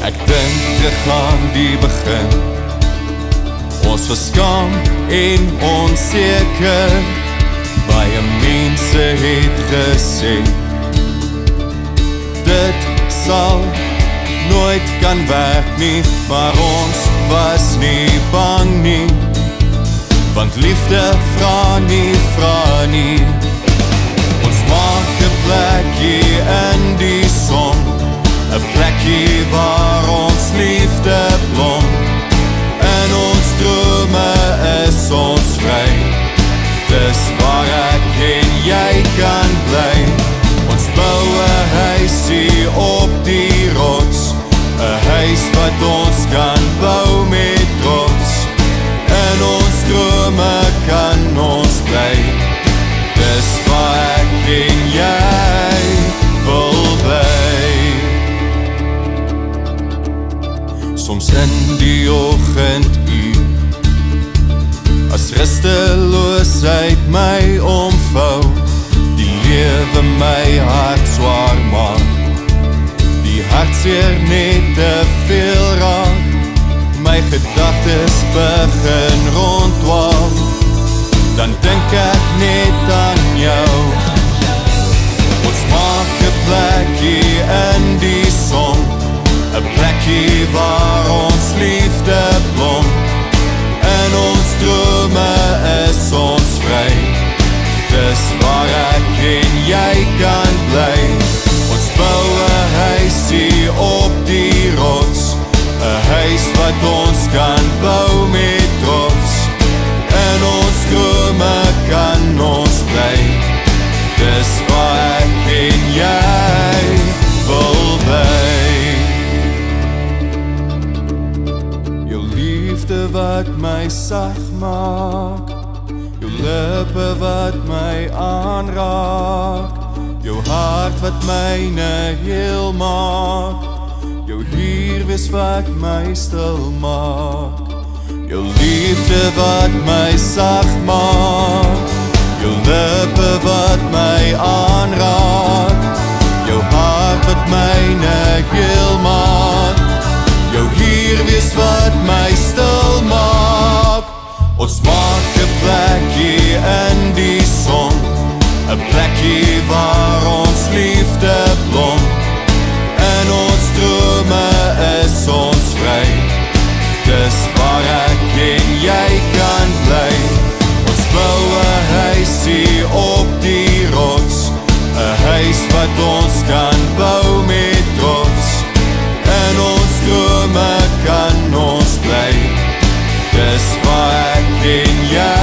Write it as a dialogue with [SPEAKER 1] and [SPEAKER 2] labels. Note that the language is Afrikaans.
[SPEAKER 1] Ek dink terug aan die begin, ons verskam en onseker. Baie mense het gesê, dit sal nooit kan werk nie, maar ons was nie bang nie, want liefde vra nie. Ons maak 'n plekkie in die son, 'n plekkie waar ons liefde blom. In ons drome is ons vry, dis waar ek en jy kan bly. Ons bou 'n huisie op die rots, 'n huis wat ons kan bou met trots. In ons drome kan ons bly, dis waar ek en jy wil bly. Soms in die oggenduur, as rusteloosheid my omvou, die lewe my hart swaar maak, die hartseer net te veel raak, my gedagtes begin ronddwaal, dan dink ek net aan jou. Ons maak 'n plekkie in die son, 'n plekkie waar ons liefde blom. In ons drome is ons vry, dis waar ek en jy kan bly. Ons bou 'n huisie op die rots, 'n huis wat ons kan bou met trots. In ons drome kan ons bly, dis waar ek en jy wil bly. Jou liefde wat my sag maak, jou lippe wat my aanraak, jou hart wat myne heel maak, jou hier wees wat my stil maak. Jou liefde wat my sag maak, jou lippe wat my aanraak, jou hart wat myne heel maak, jou hier wees wat my stil maak. Ons maak 'n plekkie in die son, 'n plekkie waar ons liefde blom. In ons drome is ons vry, dis waar ek en jy kan bly. Ons bou 'n huisie op die rots, 'n huis wat ons kan bou met trots. In ons drome kan ons bly, dis waar ek en jy